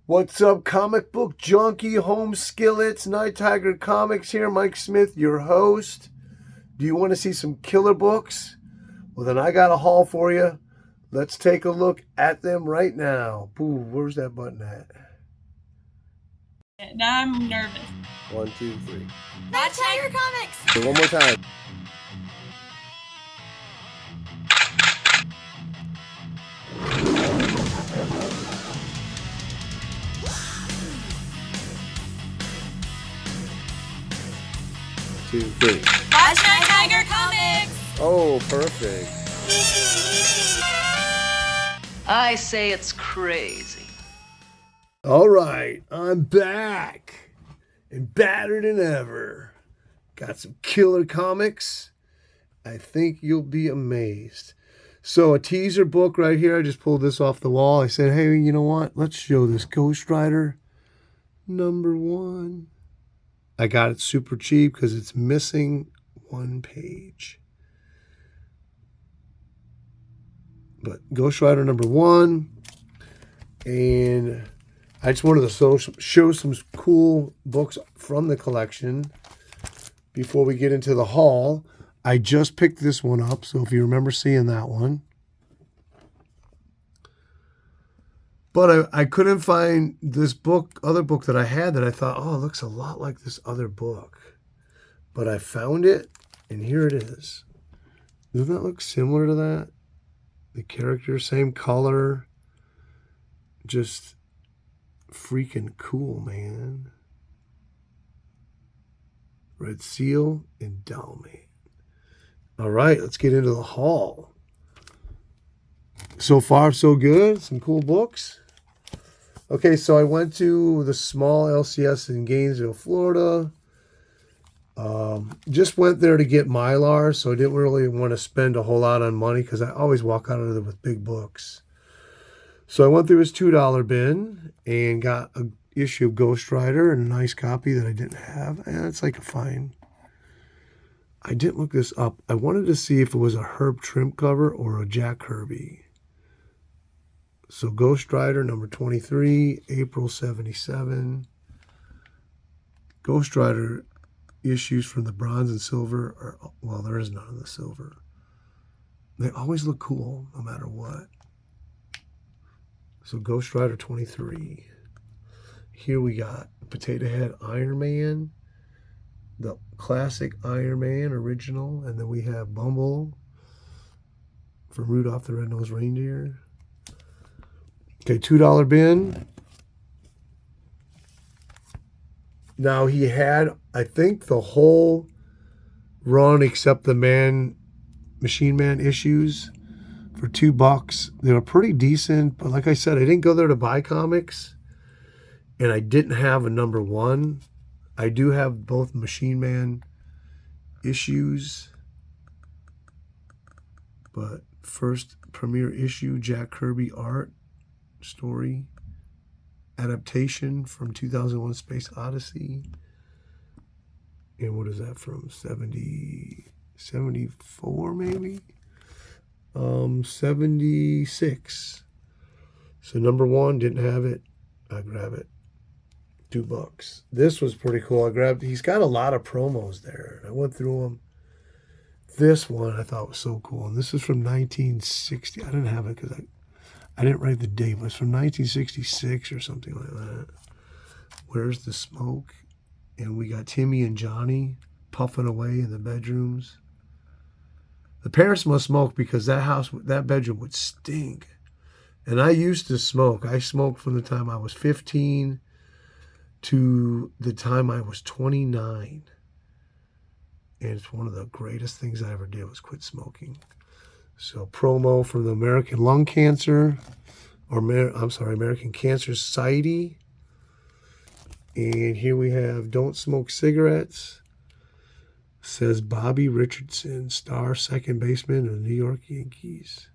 What's up, comic book junkie, home skillets, Nighttiger Comics here. Mike Smith, your host. Do you want to see some killer books? Well, then I got a haul for you. Let's take a look at them right now. Boo, where's that button at? Now I'm nervous. 1, 2, 3. Nighttiger Comics! Okay, one more time. Two, three. Watch Nighttiger Comics! Oh, perfect. I say it's crazy. All right, I'm back and badder than ever. Got some killer comics. I think you'll be amazed. So a teaser book right here. I just pulled this off the wall. I said, hey, you know what? Let's show this Ghost Rider #1. I got it super cheap because it's missing one page. But Ghost Rider #1. And I just wanted to show some cool books from the collection before we get into the haul. I just picked this one up, so if you remember seeing that one. But I couldn't find this other book that I had that I thought, oh, it looks a lot like this other book. But I found it, and here it is. Doesn't that look similar to that? The character, same color. Just freaking cool, man. Red Seal and Dalmate. All right, let's get into the haul. So far, so good. Some cool books. Okay, so I went to the small LCS in Gainesville, Florida. Just went there to get Mylar, so I didn't really want to spend a whole lot on money because I always walk out of there with big books. So I went through his $2 bin and got an issue of Ghost Rider and a nice copy that I didn't have. And it's like a fine. I didn't look this up. I wanted to see if it was a Herb Trimp cover or a Jack Kirby. So Ghost Rider #23, April 77. Ghost Rider issues from the bronze and silver are, well, there is none of the silver. They always look cool no matter what. So Ghost Rider 23. Here we got Potato Head Iron Man, the classic Iron Man original, and then we have Bumble from Rudolph the Red-Nosed Reindeer. Okay, $2 bin. Now he had, I think, the whole run except the Machine Man issues for $2. They were pretty decent, but like I said, I didn't go there to buy comics, and I didn't have a #1. I do have both Machine Man issues, but first premiere issue, Jack Kirby art story, adaptation from 2001 Space Odyssey. And what is that from? 74 maybe? 76. So #1, didn't have it. I grab it. $2. This was pretty cool. He's got a lot of promos there. I went through them. This one I thought was so cool. And this is from 1960. I didn't have it because I didn't write the date, but it's from 1966 or something like that. Where's the Smoke? And we got Timmy and Johnny puffing away in the bedrooms. The parents must smoke because that bedroom would stink. And I used to smoke. I smoked from the time I was 15 to the time I was 29. And it's one of the greatest things I ever did was quit smoking. So promo from the American Lung Cancer, American Cancer Society. And here we have Don't Smoke Cigarettes. Says Bobby Richardson, star second baseman of the New York Yankees.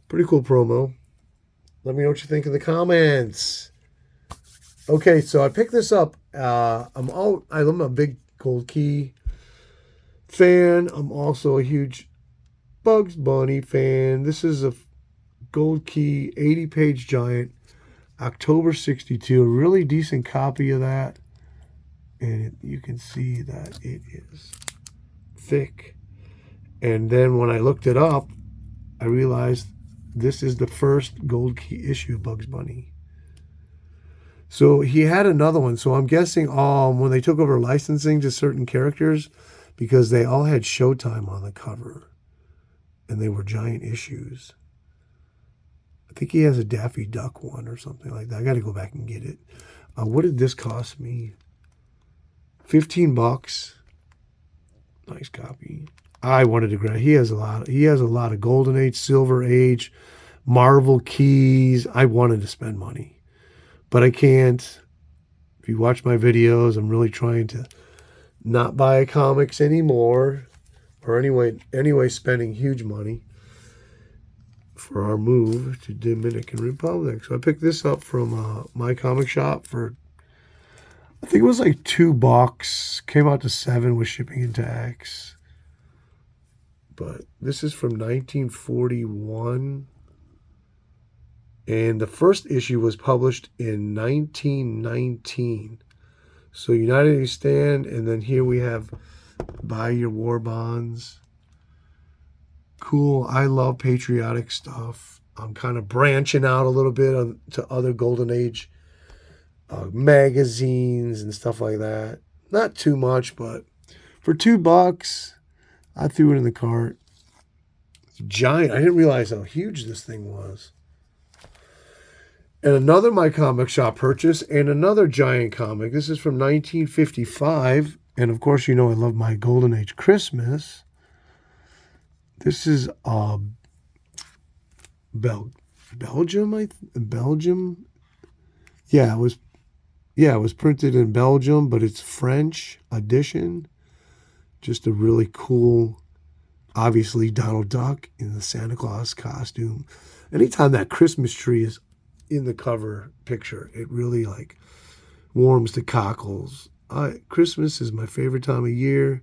Pretty cool promo. Let me know what you think in the comments. Okay, so I picked this up. I'm a big Gold Key fan. I'm also a huge Bugs Bunny fan. This is a gold key, 80-page giant, October 62. A really decent copy of that. And you can see that it is thick. And then when I looked it up, I realized this is the first gold key issue of Bugs Bunny. So he had another one. So I'm guessing when they took over licensing to certain characters, because they all had Showtime on the cover. And they were giant issues. I think he has a Daffy Duck one or something like that. I got to go back and get it. What did this cost me? $15. Nice copy. I wanted to grab. He has a lot of Golden Age, Silver Age, Marvel keys. I wanted to spend money, but I can't. If you watch my videos, I'm really trying to not buy comics anymore, or anyway, spending huge money for our move to Dominican Republic. So I picked this up from my comic shop for, I think it was like $2. Came out to $7 with shipping and tax. But this is from 1941. And the first issue was published in 1919. So United We Stand, and then here we have Buy Your War Bonds. Cool. I love patriotic stuff. I'm kind of branching out a little bit to other Golden Age magazines and stuff like that. Not too much, but for $2, I threw it in the cart. It's giant. I didn't realize how huge this thing was. And another My Comic Shop purchase, and another giant comic. This is from 1955. And of course, you know I love my Golden Age Christmas. This is Belgium. Belgium. Yeah, it was printed in Belgium, but it's French edition. Just a really cool, obviously Donald Duck in the Santa Claus costume. Anytime that Christmas tree is in the cover picture, it really like warms the cockles. Christmas is my favorite time of year,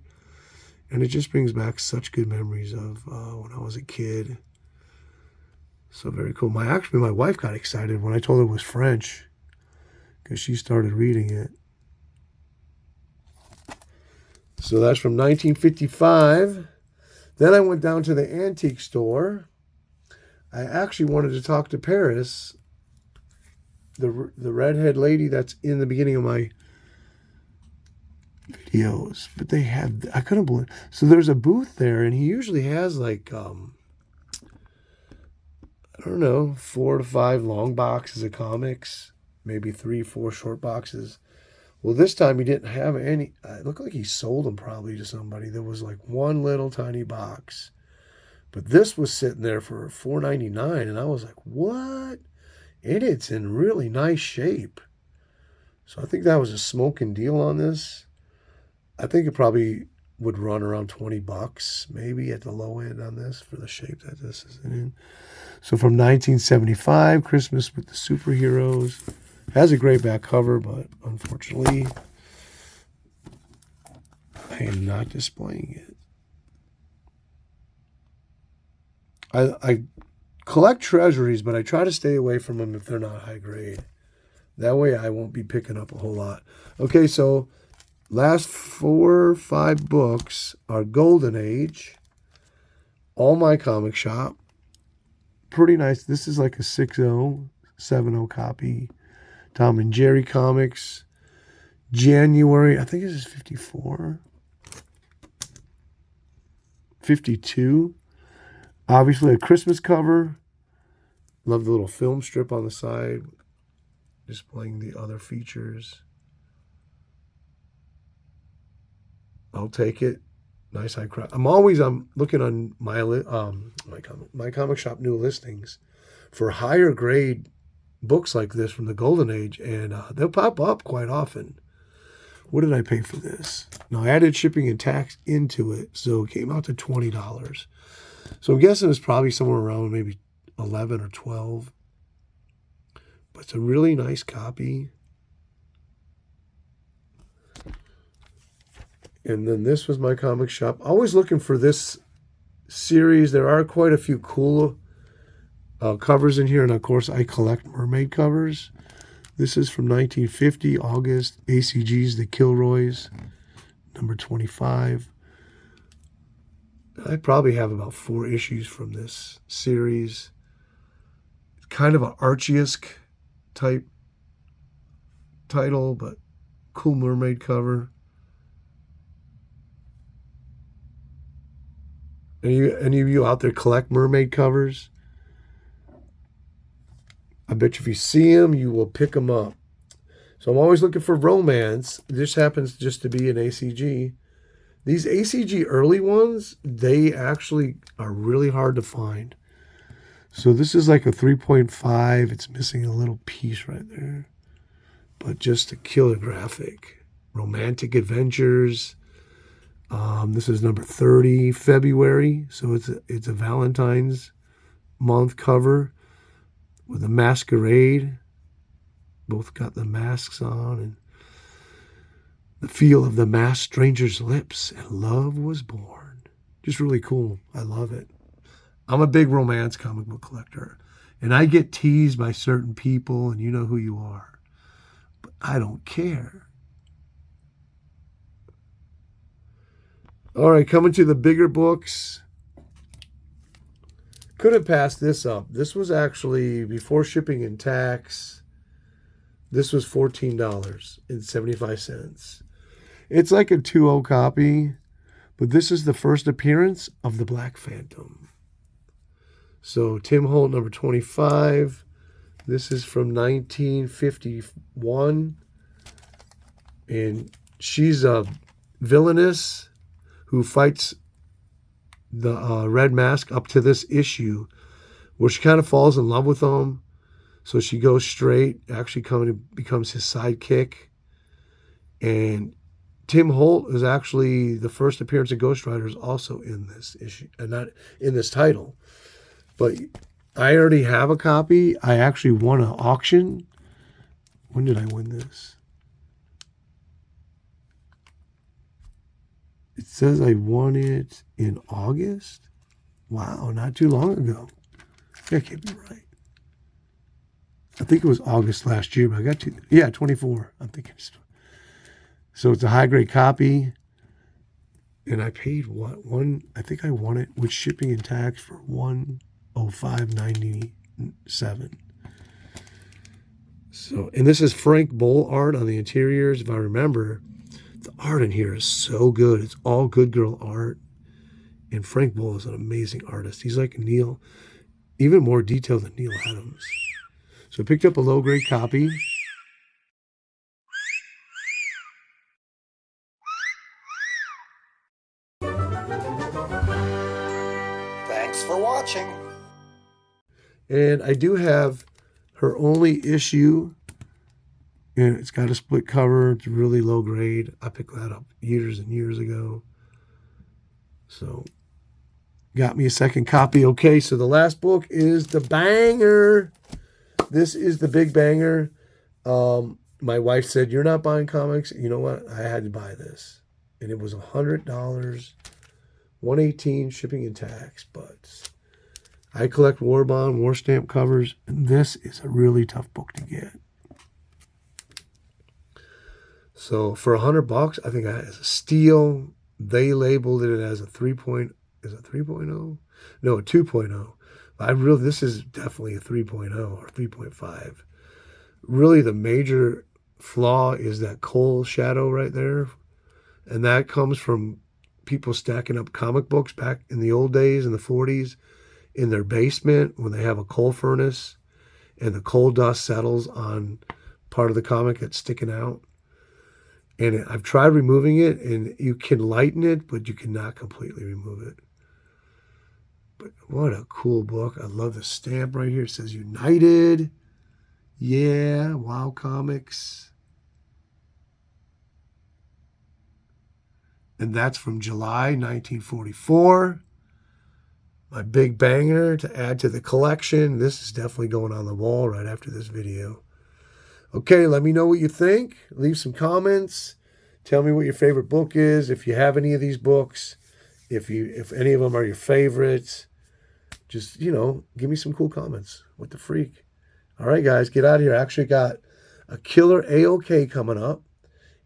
and it just brings back such good memories of when I was a kid. So very cool. My wife got excited when I told her it was French, because she started reading it. So that's from 1955. Then I went down to the antique store. I actually wanted to talk to Paris, the redhead lady that's in the beginning of my videos. But they had, I couldn't believe. So there's a booth there, and he usually has like, I don't know, 4 to 5 long boxes of comics, maybe 3, 4 short boxes. Well, this time he didn't have any. It looked like he sold them probably to somebody. There was like one little tiny box. But this was sitting there for $4.99, and I was like, what? And it's in really nice shape. So I think that was a smoking deal on this. I think it probably would run around $20 maybe at the low end on this for the shape that this is in. So from 1975, Christmas with the Superheroes. Has a great back cover, but unfortunately, I am not displaying it. I collect treasuries, but I try to stay away from them if they're not high grade. That way I won't be picking up a whole lot. Okay, so last 4 or 5 books are Golden Age. All My Comic Shop. Pretty nice. This is like a 6.0, 7.0 copy. Tom and Jerry Comics. January, I think this is 54. 52. Obviously a Christmas cover. Love the little film strip on the side, displaying the other features. I'll take it. Nice high crowd. I'm looking on my comic shop new listings for higher grade books like this from the Golden Age, and they'll pop up quite often. What did I pay for this? Now, I added shipping and tax into it, so it came out to $20. So I'm guessing it's probably somewhere around maybe 11 or 12. But it's a really nice copy. And then this was My Comic Shop. Always looking for this series. There are quite a few cool covers in here. And, of course, I collect mermaid covers. This is from 1950, August. ACG's The Kilroys, number 25. I probably have about 4 issues from this series. It's kind of an Archie-esque type title, but cool mermaid cover. Any of you out there collect mermaid covers? I bet you if you see them, you will pick them up. So I'm always looking for romance. This happens just to be an ACG. These ACG early ones, they actually are really hard to find. So this is like a 3.5. It's missing a little piece right there. But just a killer graphic. Romantic Adventures. This is number 30, February. So it's a Valentine's month cover with a masquerade. Both got the masks on, and the feel of the masked stranger's lips, and love was born. Just really cool. I love it. I'm a big romance comic book collector, and I get teased by certain people, and you know who you are. But I don't care. All right, coming to the bigger books. Couldn't pass this up. This was actually before shipping and tax. This was $14.75. It's like a 2.0 copy, but this is the first appearance of the Black Phantom. So Tim Holt, number 25. This is from 1951. And she's a villainess who fights the Red Mask up to this issue, where she kind of falls in love with him. So she goes straight, actually becomes his sidekick. And Tim Holt is actually the first appearance of Ghost Rider is also in this issue, and not in this title. But I already have a copy. I actually won an auction. When did I win this? It says I won it in August. Wow, not too long ago. That can't be right. I think it was August last year, but I got 24. I'm thinking. So it's a high grade copy, and I paid what I think I won it with shipping and tax for $105.97. So, and this is Frank Boll art on the interiors. If I remember, the art in here is so good. It's all good girl art, and Frank Boll is an amazing artist. He's like Neil, even more detailed than Neil Adams. So I picked up a low-grade copy. Thanks for watching. And I do have her only issue. And it's got a split cover. It's really low grade. I picked that up years and years ago. So got me a second copy. Okay, so the last book is the banger. This is the big banger. My wife said, "You're not buying comics." You know what? I had to buy this. And it was $100, $118 shipping and tax. But I collect war bond, war stamp covers, and this is a really tough book to get. So for $100, I think it's a steal. They labeled it as a 3.0. Is it 3.0? No, a 2.0. This is definitely a 3.0 or 3.5. Really, the major flaw is that coal shadow right there. And that comes from people stacking up comic books back in the old days in the 40s in their basement when they have a coal furnace and the coal dust settles on part of the comic that's sticking out. And I've tried removing it, and you can lighten it, but you cannot completely remove it. But what a cool book. I love the stamp right here. It says United. Yeah, Wow Comics. And that's from July 1944. My big banger to add to the collection. This is definitely going on the wall right after this video. Okay, let me know what you think. Leave some comments. Tell me what your favorite book is. If you have any of these books, if any of them are your favorites, just, give me some cool comments. What the freak? All right, guys, get out of here. I actually got a killer AOK coming up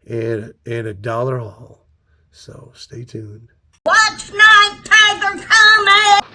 and a dollar haul. So stay tuned. Watch Nighttiger coming!